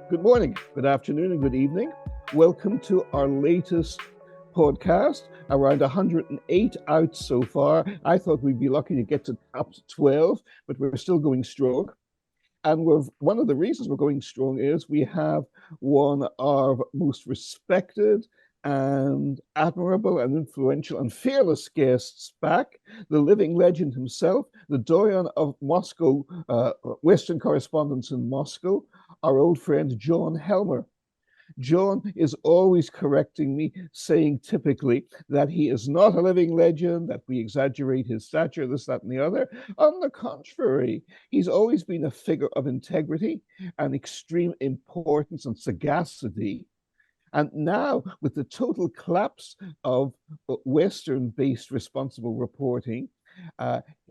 Good morning, good afternoon, and good evening. Welcome to our latest podcast. Around 108 out so far. I thought we'd be lucky to get to up to 12, but we're still going strong. And one of the reasons we're going strong is we have one of our most respected and admirable and influential and fearless guests back, the living legend himself, the doyen of Moscow, Western correspondents in Moscow, our old friend John Helmer. John is always correcting me, saying typically that he is not a living legend, that we exaggerate his stature, this, that, and the other. On the contrary, he's always been a figure of integrity and extreme importance and sagacity. And now, with the total collapse of Western-based responsible reporting,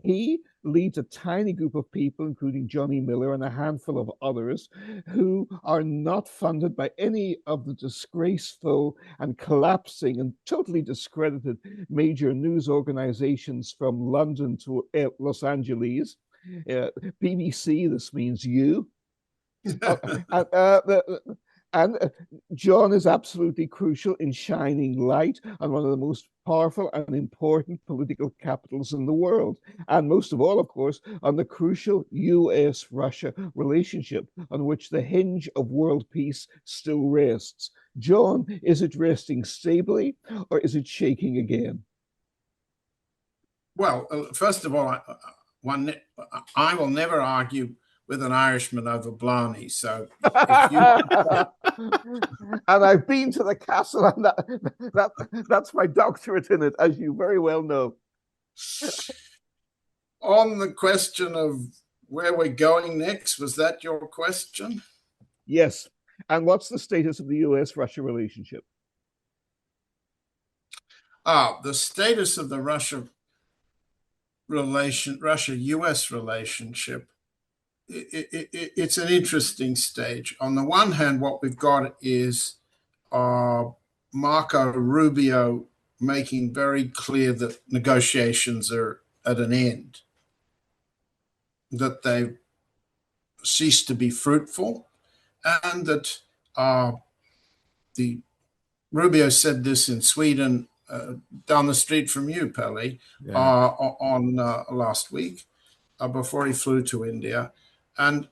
he leads a tiny group of people, including Johnny Miller and a handful of others, who are not funded by any of the disgraceful and collapsing and totally discredited major news organizations from London to Los Angeles. BBC, this means you. And John is absolutely crucial in shining light on one of the most powerful and important political capitals in the world. And most of all, of course, on the crucial U.S. Russia relationship on which the hinge of world peace still rests. John, is it resting stably or is it shaking again? Well, first of all, I will never argue with an Irishman over Blarney. So if you and I've been to the castle, and that's my doctorate in it, as you very well know. On the question of where we're going next, was that your question? Yes. And what's the status of the U.S. Russia relationship? The status of the Russia-U.S. relationship, it's an interesting stage. On the one hand, what we've got is Marco Rubio making very clear that negotiations are at an end, that they've ceased to be fruitful, and that Rubio said this in Sweden, down the street from you, Peli, on last week, before he flew to India. And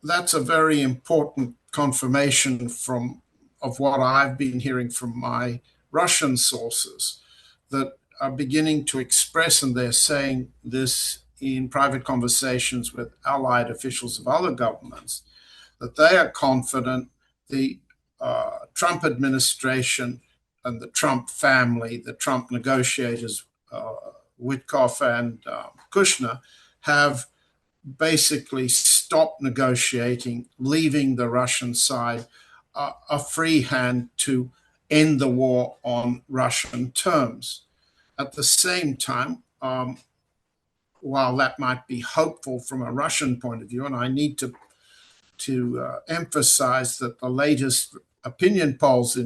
that's a very important confirmation of what I've been hearing from my Russian sources that are beginning to express, and they're saying this in private conversations with allied officials of other governments, that they are confident the Trump administration and the Trump family, the Trump negotiators, Witkoff and Kushner, have basically stopped negotiating, leaving the Russian side a free hand to end the war on Russian terms. At the same time, while that might be hopeful from a Russian point of view, and I need to emphasize that the latest opinion polls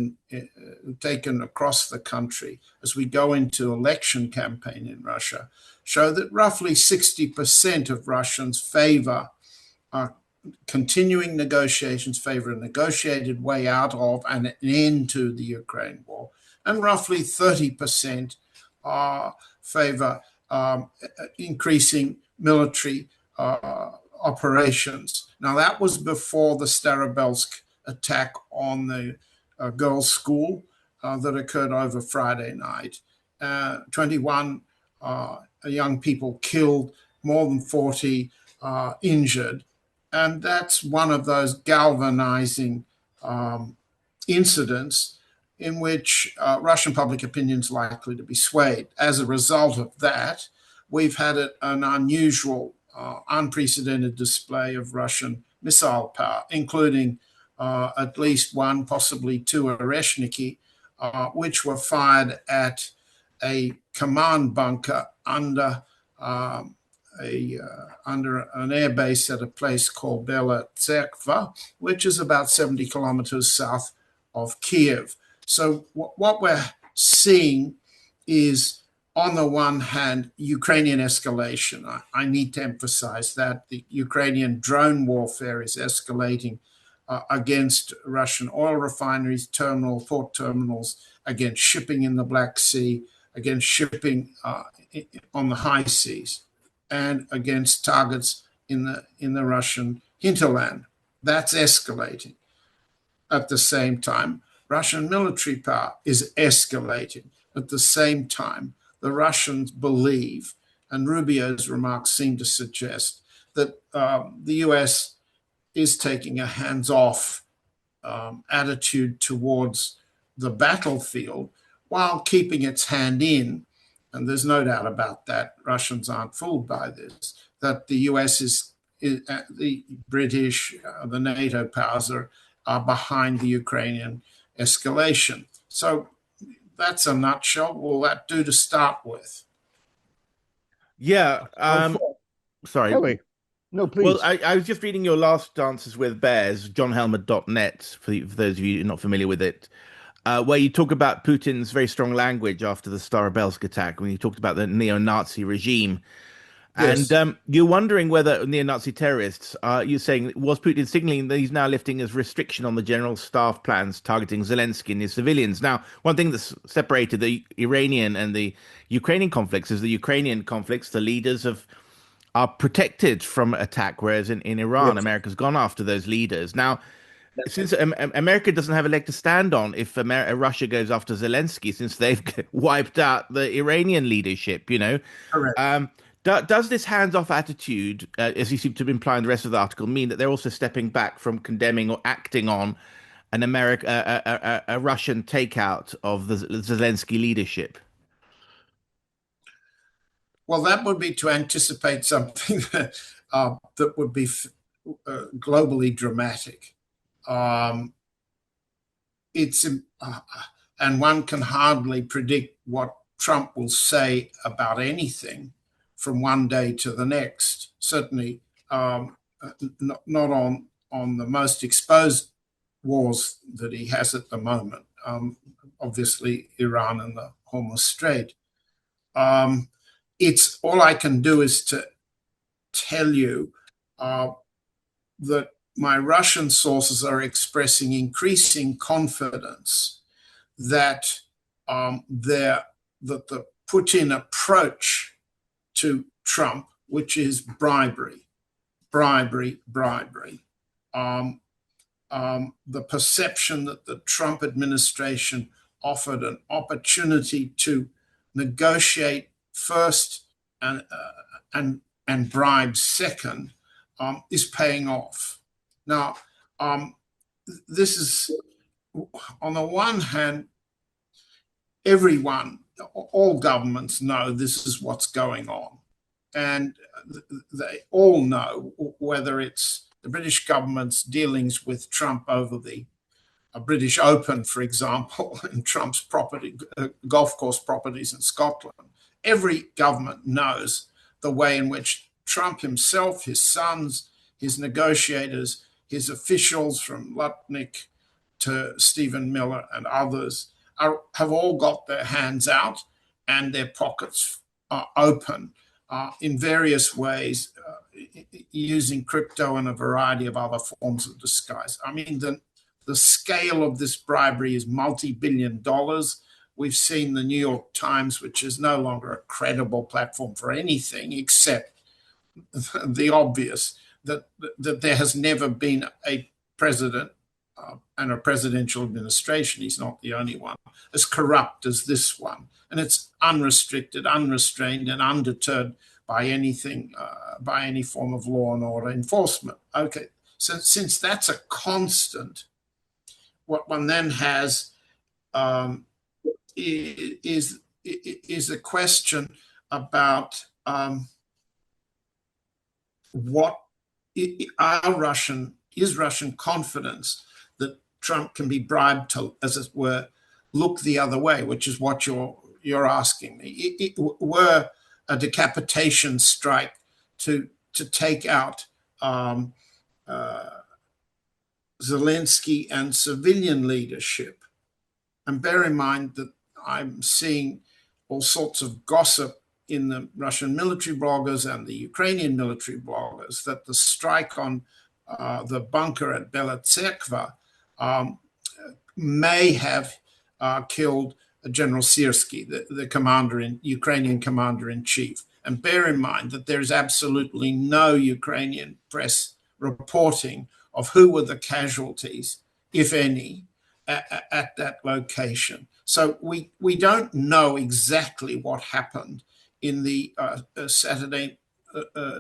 taken across the country as we go into election campaign in Russia show that roughly 60% of Russians favor continuing negotiations, favor a negotiated way out of and an end to the Ukraine war, and roughly 30% favor increasing military operations. Now, that was before the Starobelsk attack on the girls' school that occurred over Friday night. 21 young people killed, more than 40 injured. And that's one of those galvanizing incidents in which Russian public opinion is likely to be swayed. As a result of that, we've had an unusual, unprecedented display of Russian missile power, including at least one, possibly two Oreshnik, which were fired at a command bunker under an airbase at a place called Bela Tserkva, which is about 70 kilometers south of Kiev. So what we're seeing is, on the one hand, Ukrainian escalation. I need to emphasize that the Ukrainian drone warfare is escalating against Russian oil refineries, port terminals, against shipping in the Black Sea, against shipping on the high seas, and against targets in the Russian hinterland. That's escalating. At the same time, Russian military power is escalating. At the same time, the Russians believe, and Rubio's remarks seem to suggest, that the US is taking a hands-off attitude towards the battlefield while keeping its hand in. And there's no doubt about that. Russians aren't fooled by this, that the US the British, the NATO powers are behind the Ukrainian escalation. So that's a nutshell. What will that do to start with? Yeah. Sorry. Ellie. No, please. Well, I was just reading your last Dances with Bears, johnhelmer.net, for those of you not familiar with it, where you talk about Putin's very strong language after the Starobelsk attack, when you talked about the neo-Nazi regime. Yes. And you're wondering whether neo-Nazi terrorists, you're saying, was Putin signaling that he's now lifting his restriction on the general staff plans targeting Zelensky and his civilians? Now, one thing that's separated the Iranian and the Ukrainian conflicts is the Ukrainian conflicts, the leaders are protected from attack, whereas in Iran, yes, America's gone after those leaders. Now, since America doesn't have a leg to stand on if Russia goes after Zelensky, since they've wiped out the Iranian leadership, Correct. Does this hands-off attitude, as you seem to imply in the rest of the article, mean that they're also stepping back from condemning or acting on a Russian takeout of the Zelensky leadership? Well, that would be to anticipate something that would be globally dramatic. And one can hardly predict what Trump will say about anything from one day to the next. Certainly not on the most exposed wars that he has at the moment. Obviously, Iran and the Hormuz Strait. It's all I can do is to tell you that my Russian sources are expressing increasing confidence that the Putin approach to Trump, which is bribery, the perception that the Trump administration offered an opportunity to negotiate first and bribe second is paying off. Now, this is, on the one hand, all governments know this is what's going on. And they all know, whether it's the British government's dealings with Trump over the British Open, for example, and Trump's golf course properties in Scotland. Every government knows the way in which Trump himself, his sons, his negotiators, his officials from Lutnick to Stephen Miller and others have all got their hands out and their pockets are open in various ways, using crypto and a variety of other forms of disguise. I mean, the scale of this bribery is multi-billion dollars. We've seen the New York Times, which is no longer a credible platform for anything except the obvious, that there has never been a president and a presidential administration, he's not the only one, as corrupt as this one. And it's unrestricted, unrestrained, and undeterred by anything, by any form of law and order enforcement. Okay, so since that's a constant, what one then has is a question about what is Russian confidence that Trump can be bribed to, as it were, look the other way, which is what you're asking me. It were a decapitation strike to take out Zelensky and civilian leadership. And bear in mind that I'm seeing all sorts of gossip in the Russian military bloggers and the Ukrainian military bloggers that the strike on the bunker at Bela Tserkva, may have killed General Sirsky, the Ukrainian commander-in-chief. And bear in mind that there is absolutely no Ukrainian press reporting of who were the casualties, if any, at that location. So we don't know exactly what happened in the Saturday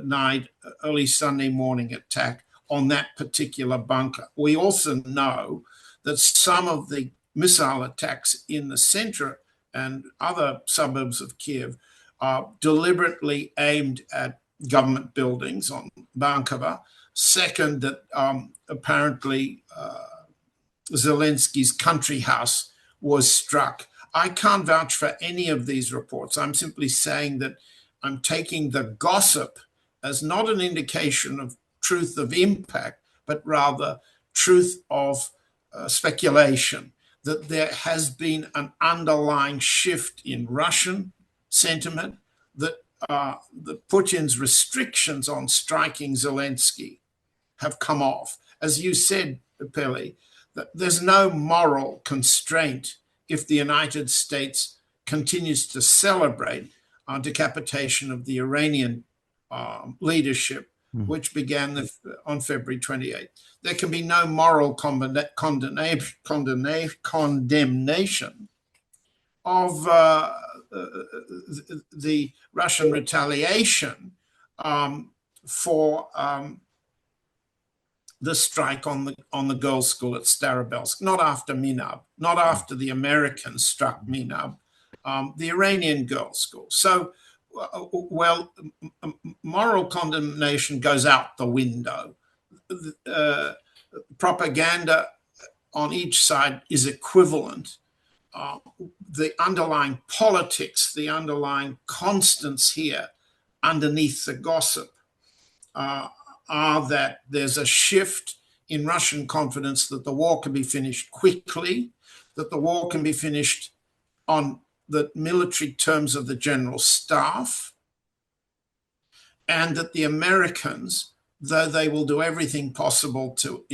night, early Sunday morning attack on that particular bunker. We also know that some of the missile attacks in the center and other suburbs of Kiev are deliberately aimed at government buildings on Bankova. Second, that apparently Zelensky's country house was struck. I can't vouch for any of these reports. I'm simply saying that I'm taking the gossip as not an indication of truth of impact, but rather truth of speculation, that there has been an underlying shift in Russian sentiment, that Putin's restrictions on striking Zelensky have come off. As you said, Peli, that there's no moral constraint if the United States continues to celebrate decapitation of the Iranian leadership, which began on February 28th. There can be no moral condemnation of the Russian retaliation for the strike on the girls' school at Starobelsk, not after Minab, not after the Americans struck Minab, the Iranian girls' school. So, well, moral condemnation goes out the window. Propaganda on each side is equivalent. The underlying politics, the underlying constants here underneath the gossip are that there's a shift in Russian confidence that the war can be finished quickly, that the war can be finished on the military terms of the general staff, and that the Americans, though they will do everything possible to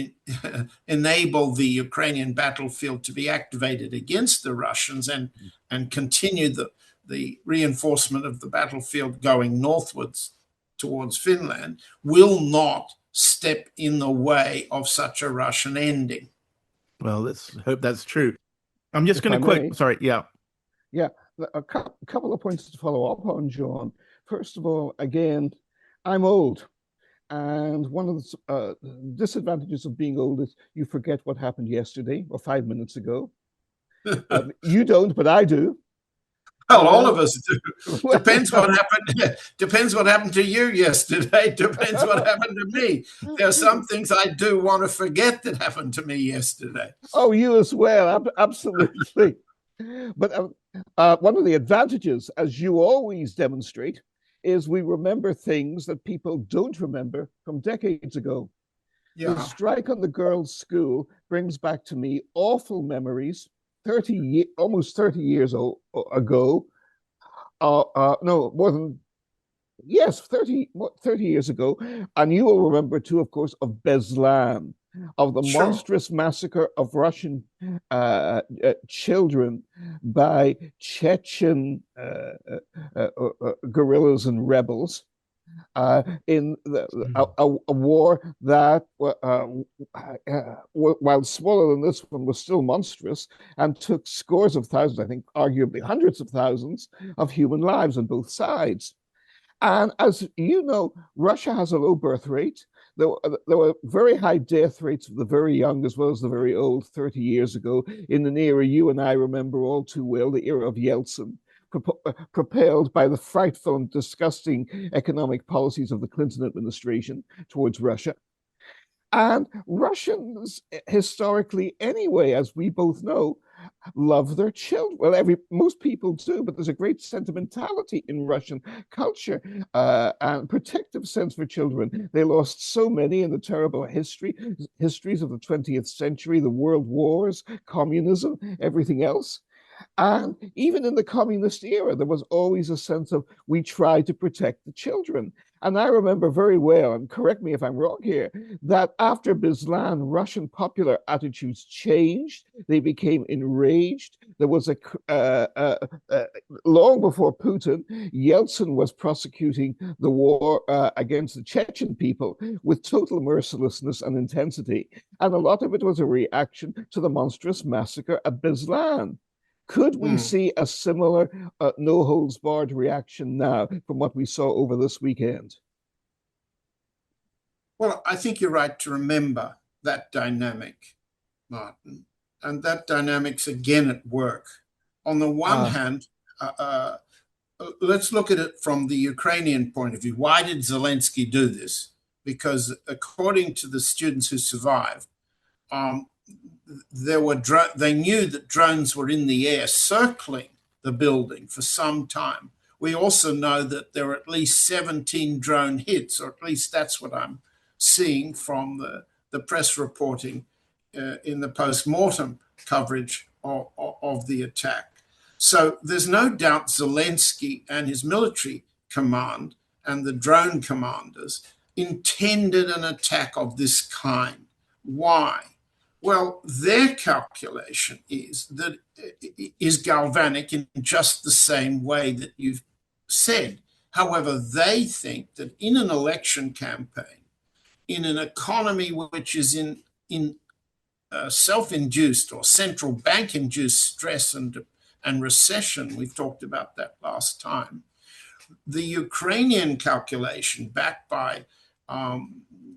enable the Ukrainian battlefield to be activated against the Russians and continue the reinforcement of the battlefield going northwards towards Finland, will not step in the way of such a Russian ending. Well, let's hope that's true. I'm just going to quote, sorry, yeah. Yeah, a couple of points to follow up on, John. First of all, again, I'm old. And one of the disadvantages of being old is you forget what happened yesterday or 5 minutes ago. You don't, but I do. Well, all of us do. Depends what happened. Depends what happened to you yesterday. Depends what happened to me. There are some things I do want to forget that happened to me yesterday. Oh, you as well, absolutely. But one of the advantages, as you always demonstrate, is we remember things that people don't remember from decades ago. Yeah. The strike on the girls' school brings back to me awful memories. Almost 30 years ago. No, more than, yes, 30 years ago. And you will remember too, of course, of Beslan, of the monstrous massacre of Russian children by Chechen guerrillas and rebels in a war that, while smaller than this one, was still monstrous and took scores of thousands, I think arguably hundreds of thousands of human lives on both sides. And as you know, Russia has a low birth rate. There were very high death rates of the very young as well as the very old 30 years ago, in an era you and I remember all too well, the era of Yeltsin, propelled by the frightful and disgusting economic policies of the Clinton administration towards Russia. And Russians, historically anyway, as we both know, love their children. Well, most people do, but there's a great sentimentality in Russian culture and protective sense for children. They lost so many in the terrible histories of the 20th century, the world wars, communism, everything else. And even in the communist era, there was always a sense of we try to protect the children. And I remember very well, and correct me if I'm wrong here, that after Beslan, Russian popular attitudes changed. They became enraged. There was long before Putin, Yeltsin was prosecuting the war against the Chechen people with total mercilessness and intensity. And a lot of it was a reaction to the monstrous massacre at Beslan. Could we see a similar no-holds-barred reaction now from what we saw over this weekend? Well, I think you're right to remember that dynamic, Martin, and that dynamic's again at work. On the one hand, let's look at it from the Ukrainian point of view. Why did Zelensky do this? Because according to the students who survived, they knew that drones were in the air circling the building for some time. We also know that there were at least 17 drone hits, or at least that's what I'm seeing from the press reporting in the post-mortem coverage of the attack. So there's no doubt Zelensky and his military command and the drone commanders intended an attack of this kind. Why? Well, their calculation is that it is galvanic in just the same way that you've said. However, they think that in an election campaign, in an economy which is in self-induced or central bank-induced stress and recession, we've talked about that last time, the Ukrainian calculation backed by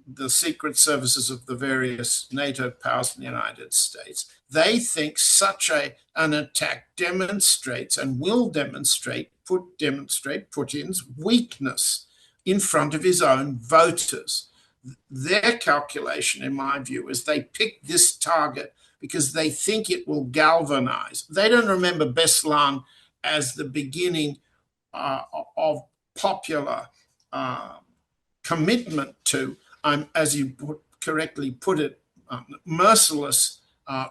the secret services of the various NATO powers in the United States, they think such an attack demonstrates and will demonstrate Putin's weakness in front of his own voters. Their calculation, in my view, is they picked this target because they think it will galvanize. They don't remember Beslan as the beginning of popular commitment to, as you correctly put it, merciless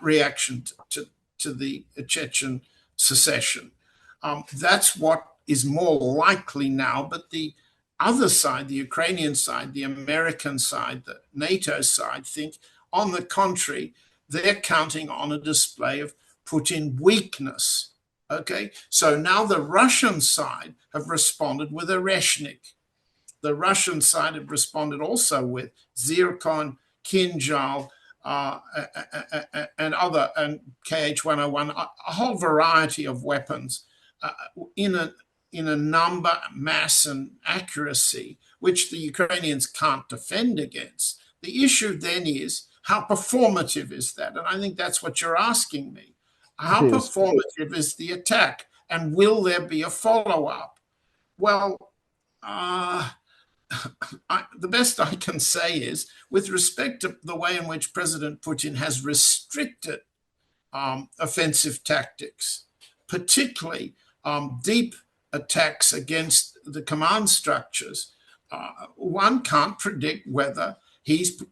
reaction to the Chechen secession. That's what is more likely now, but the other side, the Ukrainian side, the American side, the NATO side, think, on the contrary, they're counting on a display of Putin weakness. Okay, so now the Russian side have responded with Oreshnik. The Russian side have responded also with Zircon, Kinzhal, and KH-101, a whole variety of weapons in a number, mass, and accuracy, which the Ukrainians can't defend against. The issue then is, how performative is that? And I think that's what you're asking me. How performative is the attack? And will there be a follow-up? Well, the best I can say is, with respect to the way in which President Putin has restricted offensive tactics, particularly deep attacks against the command structures, one can't predict whether is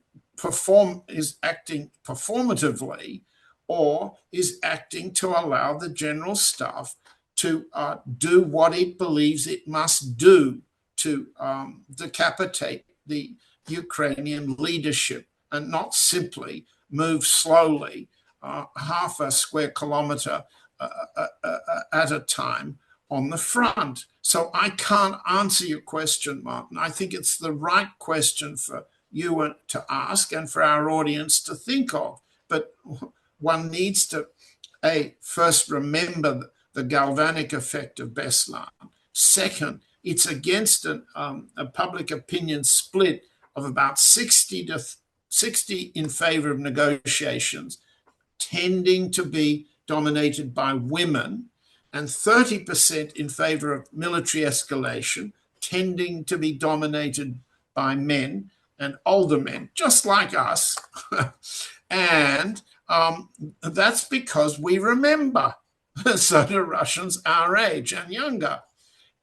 acting performatively or is acting to allow the general staff to do what it believes it must do to decapitate the Ukrainian leadership and not simply move slowly, half a square kilometer at a time on the front. So I can't answer your question, Martin. I think it's the right question for you to ask and for our audience to think of. But one needs to, first remember the galvanic effect of Beslan. Second, it's against a public opinion split of about 60 in favor of negotiations, tending to be dominated by women, and 30% in favor of military escalation, tending to be dominated by men and older men, just like us. And that's because we remember, so do Russians our age and younger.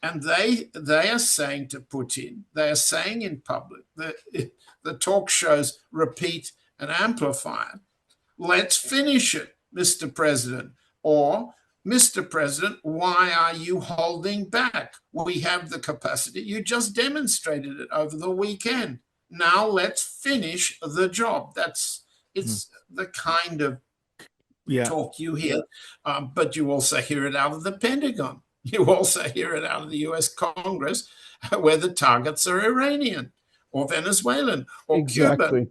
And they are saying to Putin, they are saying in public, the talk shows repeat and amplify it, let's finish it, Mr. President, or Mr. President, why are you holding back? We have the capacity. You just demonstrated it over the weekend. Now let's finish the job. It's the kind of talk you hear, but you also hear it out of the Pentagon. You also hear it out of the U.S. Congress, where the targets are Iranian or Venezuelan or Cuban.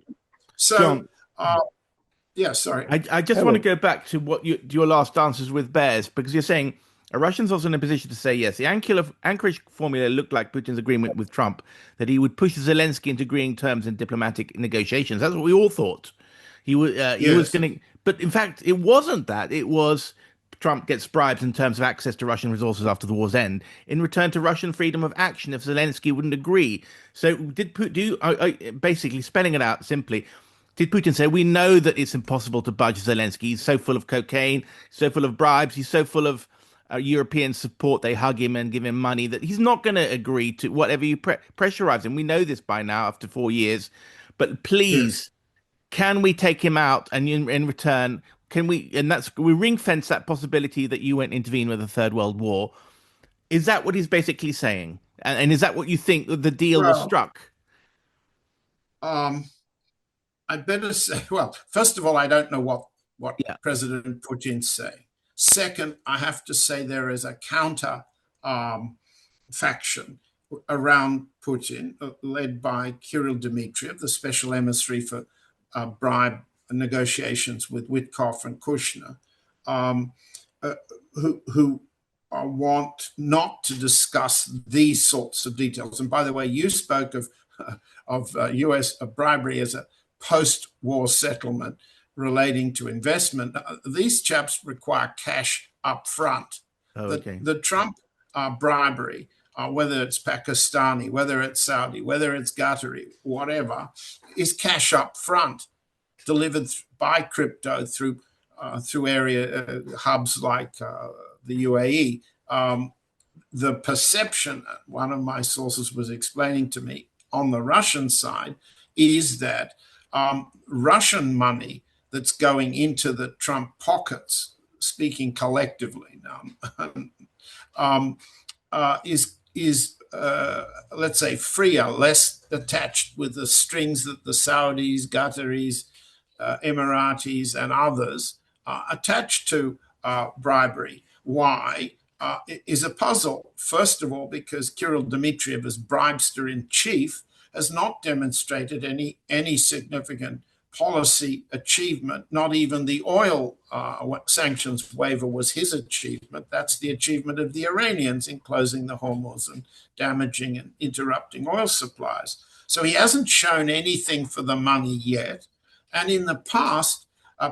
So, John, sorry. I just want to go back to what your last answers with Bears, because you're saying Russians also in a position to say yes. The Anchorage formula looked like Putin's agreement with Trump, that he would push Zelensky into agreeing terms in diplomatic negotiations. That's what we all thought. He was going to, but in fact, it wasn't that. It was Trump gets bribes in terms of access to Russian resources after the war's end in return to Russian freedom of action if Zelensky wouldn't agree. So basically spelling it out simply, did Putin say, we know that it's impossible to budge Zelensky. He's so full of cocaine, so full of bribes, he's so full of European support, they hug him and give him money, that he's not going to agree to whatever you pressurize him. We know this by now after 4 years. But please, can we take him out? And in return, can we, and we ring fence that possibility that you won't intervene with a third world war. Is that what he's basically saying? And is that what you think the deal was struck? I better say, well, first of all, I don't know what President Putin say. Second, I have to say there is a counter faction around Putin led by Kirill Dmitriev, the special emissary for bribe negotiations with Witkoff and Kushner, who want not to discuss these sorts of details. And by the way, you spoke of U.S. bribery as a post-war settlement relating to investment. These chaps require cash up front. The Trump bribery, whether it's Pakistani, whether it's Saudi, whether it's Qatari, whatever, is cash up front, delivered by crypto through area hubs like the UAE. The perception, one of my sources was explaining to me on the Russian side, is that Russian money that's going into the Trump pockets, speaking collectively now, is let's say freer, less attached with the strings that the Saudis, Qataris, Emiratis, and others attached to bribery. Why? Is a puzzle. First of all, because Kirill Dmitriev, as bribester in chief, has not demonstrated any significant policy achievement. Not even the oil sanctions waiver was his achievement. That's the achievement of the Iranians in closing the Hormuz and damaging and interrupting oil supplies. So he hasn't shown anything for the money yet. And in the past,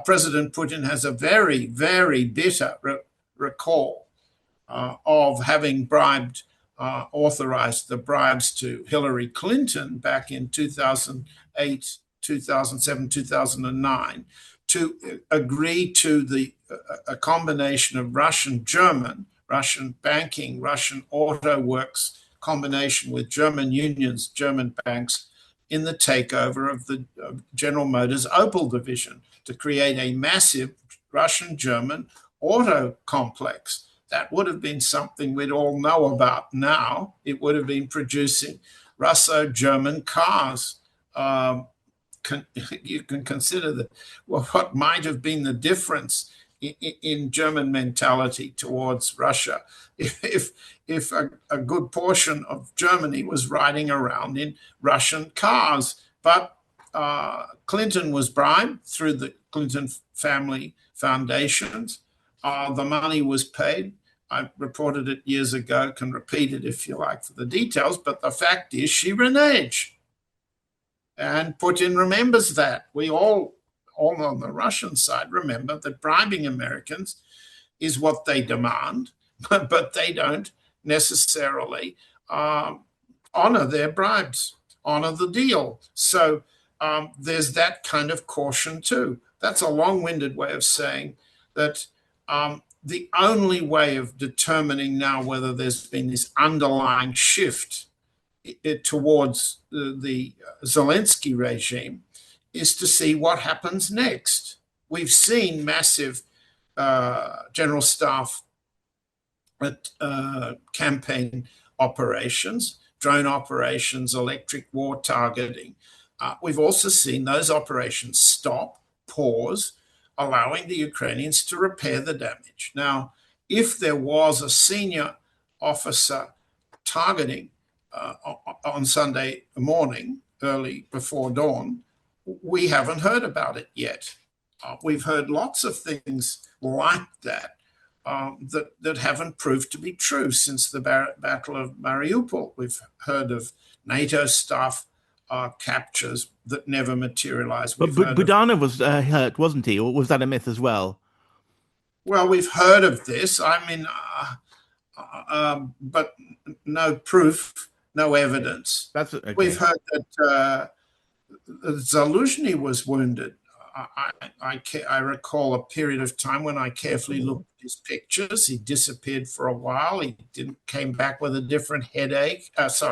President Putin has a very, very bitter recall of having authorized the bribes to Hillary Clinton back in 2008, 2007, 2009, to agree to a combination of Russian-German, Russian banking, Russian auto works combination with German unions, German banks, in the takeover of the General Motors Opel division to create a massive Russian-German auto complex. That would have been something we'd all know about now. It would have been producing Russo-German cars. You can consider what might have been the difference in German mentality towards Russia if a good portion of Germany was riding around in Russian cars. But Clinton was bribed through the Clinton family foundations. The money was paid. I reported it years ago, can repeat it if you like for the details, but the fact is she reneged. And Putin remembers that. We all on the Russian side remember that bribing Americans is what they demand, but they don't necessarily honor their bribes, honor the deal. So there's that kind of caution too. That's a long-winded way of saying that the only way of determining now whether there's been this underlying shift towards the Zelensky regime is to see what happens next. We've seen massive general staff campaign operations, drone operations, electric war targeting. We've also seen those operations stop, pause, allowing the Ukrainians to repair the damage. Now, if there was a senior officer targeting on Sunday morning, early before dawn, we haven't heard about it yet. We've heard lots of things like that that haven't proved to be true since the Battle of Mariupol. We've heard of NATO staff captures that never materialized. But Budanov was hurt, wasn't he? Or was that a myth as well? Well, we've heard of this. I mean, but no proof, no evidence. That's okay. We've heard that Zaluzhny was wounded. I recall a period of time when I carefully looked at his pictures. He disappeared for a while. He came back with a different haircut.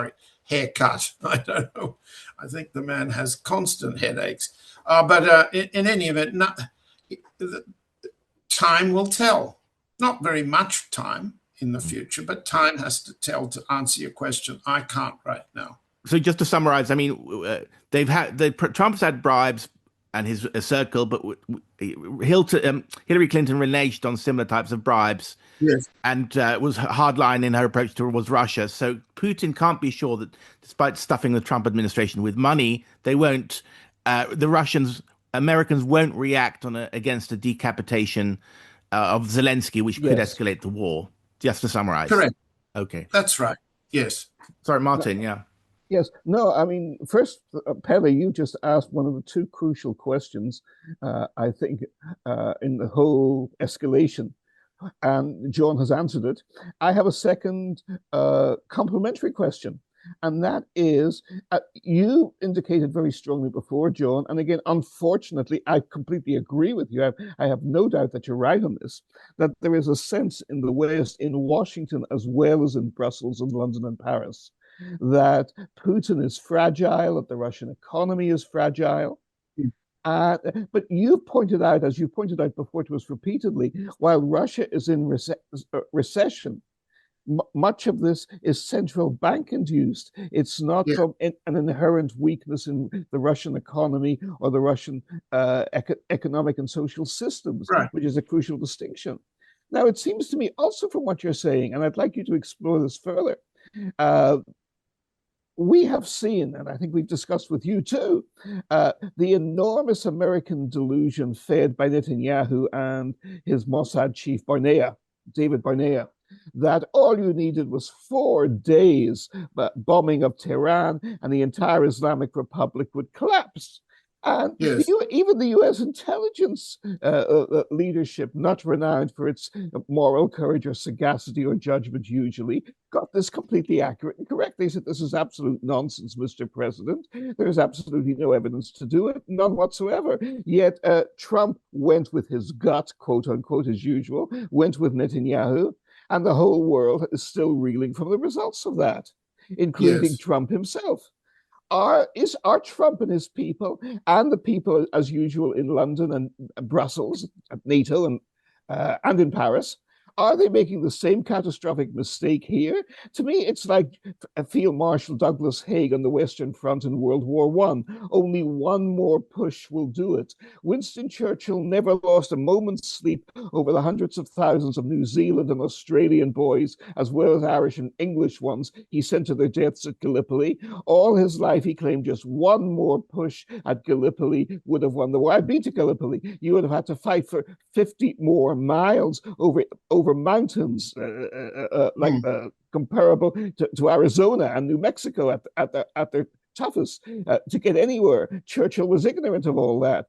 I don't know. I think the man has constant headaches. But in any event, time will tell. Not very much time in the future, but time has to tell to answer your question. I can't right now. So just to summarize, I mean, Trump's had bribes and his circle, but Hillary Clinton reneged on similar types of bribes. Yes. And was hardline in her approach towards Russia. So Putin can't be sure that despite stuffing the Trump administration with money, they won't, Americans won't react against a decapitation of Zelensky, which could escalate the war. Just to summarize. Correct. Okay. That's right. Yes. Sorry, Martin. Yeah. Yes. No, I mean, first, Pele, you just asked one of the two crucial questions, I think, in the whole escalation. And John has answered it. I have a second complementary question. And that is, you indicated very strongly before, John, and again, unfortunately, I completely agree with you. I have no doubt that you're right on this, that there is a sense in the West, in Washington, as well as in Brussels and London and Paris, that Putin is fragile, that the Russian economy is fragile. But you've pointed out, as you pointed out before to us repeatedly, while Russia is in recession, much of this is central bank induced. It's not from an inherent weakness in the Russian economy or the Russian economic and social systems, which is a crucial distinction. Now, it seems to me also from what you're saying, and I'd like you to explore this further, we have seen, and I think we've discussed with you too, the enormous American delusion fed by Netanyahu and his Mossad chief, David Barnea, that all you needed was 4 days bombing of Tehran and the entire Islamic Republic would collapse. And even the U.S. intelligence leadership, not renowned for its moral courage or sagacity or judgment usually, got this completely accurate and correct. They said, this is absolute nonsense, Mr. President. There's absolutely no evidence to do it, none whatsoever. Yet Trump went with his gut, quote unquote, as usual, went with Netanyahu, and the whole world is still reeling from the results of that, including Trump himself. Are Trump and his people, and the people as usual in London and Brussels, at NATO and in Paris, are they making the same catastrophic mistake here? To me, it's like Field Marshal Douglas Haig on the Western Front in World War I. Only one more push will do it. Winston Churchill never lost a moment's sleep over the hundreds of thousands of New Zealand and Australian boys, as well as Irish and English ones, he sent to their deaths at Gallipoli. All his life, he claimed just one more push at Gallipoli would have won the war. I've been to Gallipoli. You would have had to fight for 50 more miles over mountains, comparable to Arizona and New Mexico at their toughest to get anywhere. Churchill was ignorant of all that.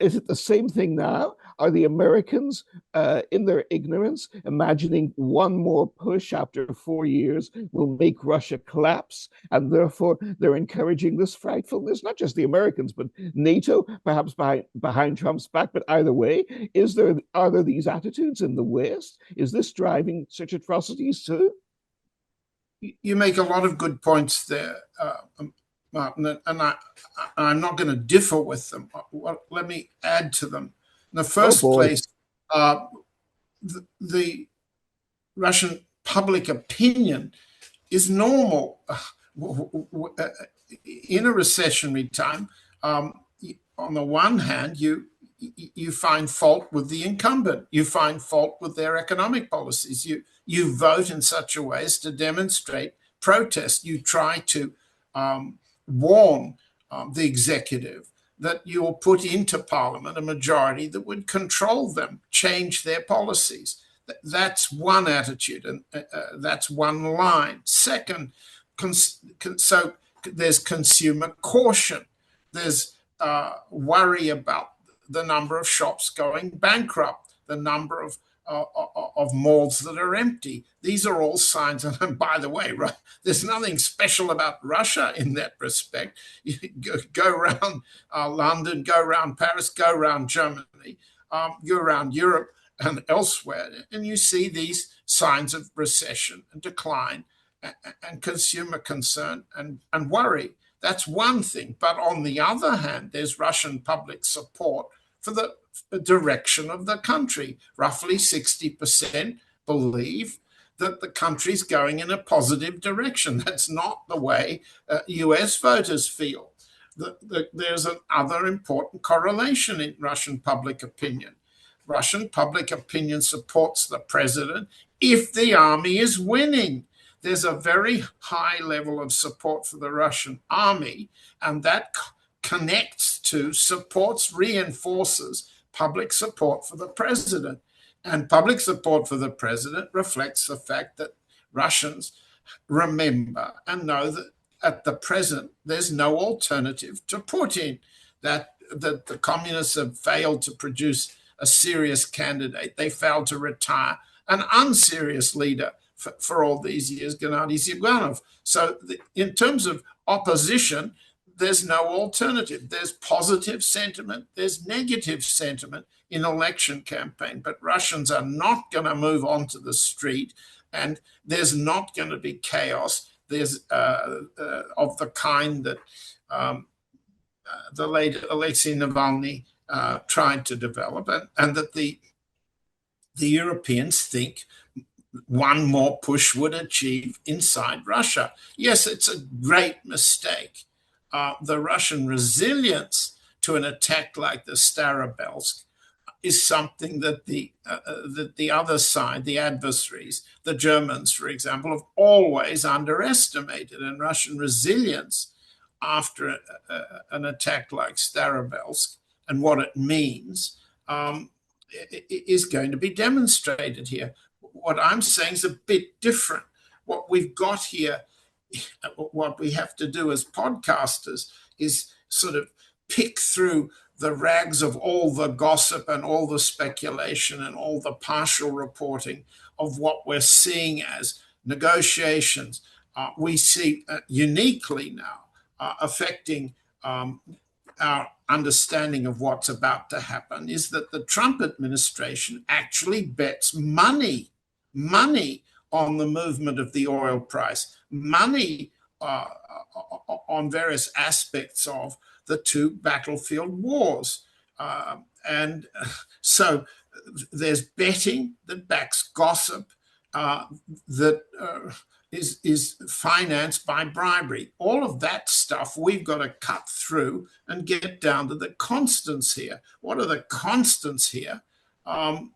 Is it the same thing now? Are the Americans, in their ignorance, imagining one more push after 4 years will make Russia collapse, and therefore they're encouraging this frightfulness? Not just the Americans, but NATO, perhaps behind Trump's back. But either way, are there these attitudes in the West? Is this driving such atrocities too? You make a lot of good points there, Martin, and I'm not going to differ with them. Let me add to them. In the first place, the Russian public opinion is normal. In a recessionary time, on the one hand, you find fault with the incumbent. You find fault with their economic policies. You vote in such a way as to demonstrate protest. You try to warn the executive that you'll put into parliament a majority that would control them, change their policies. That's one attitude, and that's one line. Second, so there's consumer caution. There's worry about the number of shops going bankrupt, the number of malls that are empty. These are all signs. And by the way, there's nothing special about Russia in that respect. You go around London, go around Paris, go around Germany, go around Europe and elsewhere, and you see these signs of recession and decline and consumer concern and worry. That's one thing. But on the other hand, there's Russian public support for the direction of the country. Roughly 60% believe that the country's going in a positive direction. That's not the way U.S. voters feel. There's another important correlation in Russian public opinion. Russian public opinion supports the president if the army is winning. There's a very high level of support for the Russian army, and that connects to, supports, reinforces public support for the president. And public support for the president reflects the fact that Russians remember and know that at the present there's no alternative to Putin, that the communists have failed to produce a serious candidate. They failed to retire an unserious leader for all these years, Gennady Zyuganov. So in terms of opposition, there's no alternative. There's positive sentiment, there's negative sentiment in election campaign, but Russians are not going to move onto the street, and there's not going to be chaos. There's of the kind that the late Alexei Navalny tried to develop, and that the Europeans think one more push would achieve inside Russia. Yes, it's a great mistake. The Russian resilience to an attack like the Starobelsk is something that the other side, the adversaries, the Germans, for example, have always underestimated. And Russian resilience after an attack like Starobelsk and what it means is going to be demonstrated here. What I'm saying is a bit different. What we've got here, what we have to do as podcasters is sort of pick through the rags of all the gossip and all the speculation and all the partial reporting of what we're seeing as negotiations. We see uniquely now affecting our understanding of what's about to happen is that the Trump administration actually bets money on the movement of the oil price, money on various aspects of the two battlefield wars. And so there's betting that backs gossip that is financed by bribery. All of that stuff we've got to cut through and get down to the constants here. What are the constants here? I've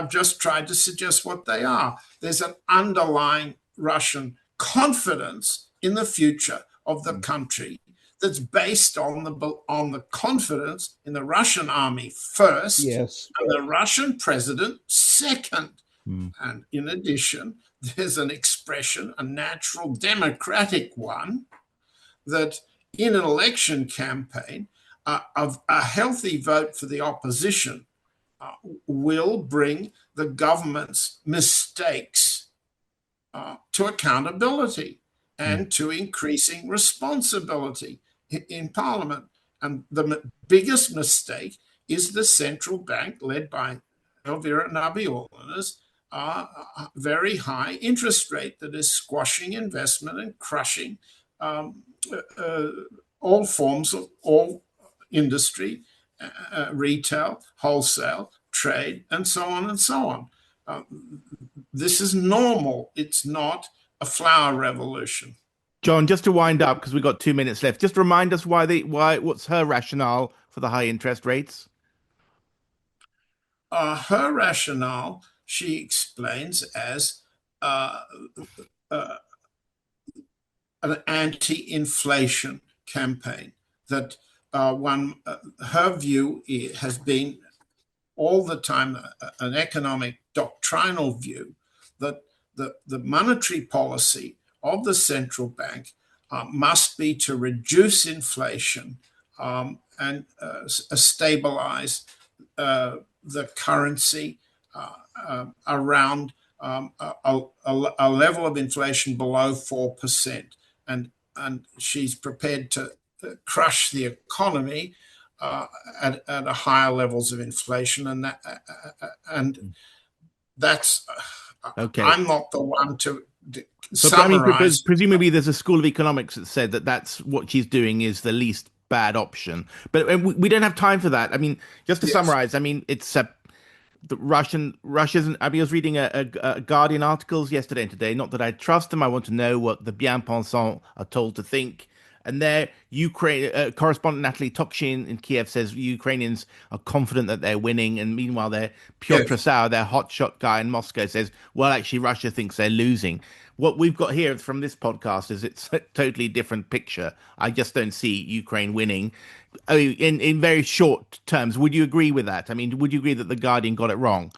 just tried to suggest what they are. There's an underlying Russian confidence in the future of the country that's based on the confidence in the Russian army first, yes, and the Russian president second. And in addition, there's an expression, a natural democratic one, that in an election campaign, of a healthy vote for the opposition will bring the government's mistakes to accountability and to increasing responsibility in Parliament. And the biggest mistake is the central bank, led by Elvira Nabiullina's very high interest rate that is squashing investment and crushing all forms of all industry, retail, wholesale, trade, and so on and so on. This is normal. It's not a flower revolution. John, just to wind up, because we've got 2 minutes left, just remind us what's her rationale for the high interest rates? Her rationale, she explains as an anti-inflation campaign. That her view has been all the time an economic doctrinal view that the monetary policy of the central bank must be to reduce inflation and stabilize the currency around a level of inflation below 4%. And she's prepared to crush the economy at a higher levels of inflation, and that's okay. I'm not the one to so summarize. Presumably, there's a school of economics that said that's what she's doing is the least bad option, but we don't have time for that. I mean, just to summarize, I mean, it's the Russia's. I was reading a Guardian articles yesterday and today. Not that I trust them. I want to know what the bien-pensants are told to think. And their Ukraine correspondent Natalie Tokshin in Kiev says Ukrainians are confident that they're winning, and meanwhile, Pyotr Sau, their hotshot guy in Moscow, says, "Well, actually, Russia thinks they're losing." What we've got here from this podcast is it's a totally different picture. I just don't see Ukraine winning. In very short terms, would you agree with that? I mean, would you agree that the Guardian got it wrong?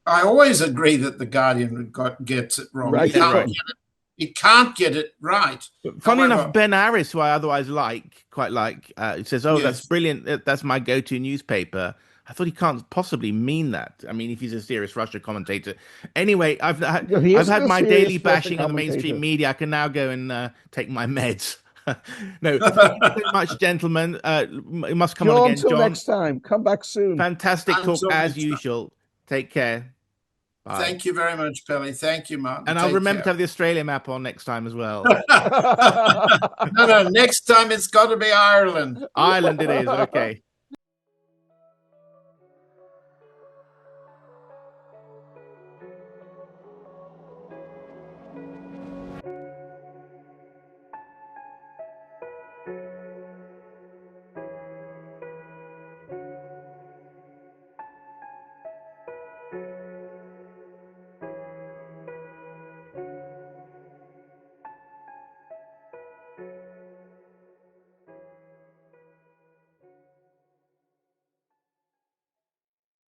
I always agree that the Guardian gets it wrong. Right, He can't get it right. Funny enough, Ben Harris, who I otherwise quite like, says, "Oh, that's brilliant. That's my go-to newspaper." I thought he can't possibly mean that. I mean, if he's a serious Russia commentator. Anyway, I've had my daily bashing on the mainstream media. I can now go and take my meds. No, thank you very much, gentlemen. You must come on again, John. Until next time. Come back soon. Fantastic talk as usual. Take care. Bye. Thank you very much, Pelly. Thank you, Martin. And I'll remember to have the Australia map on next time as well. No, next time it's got to be Ireland. Ireland it is, okay.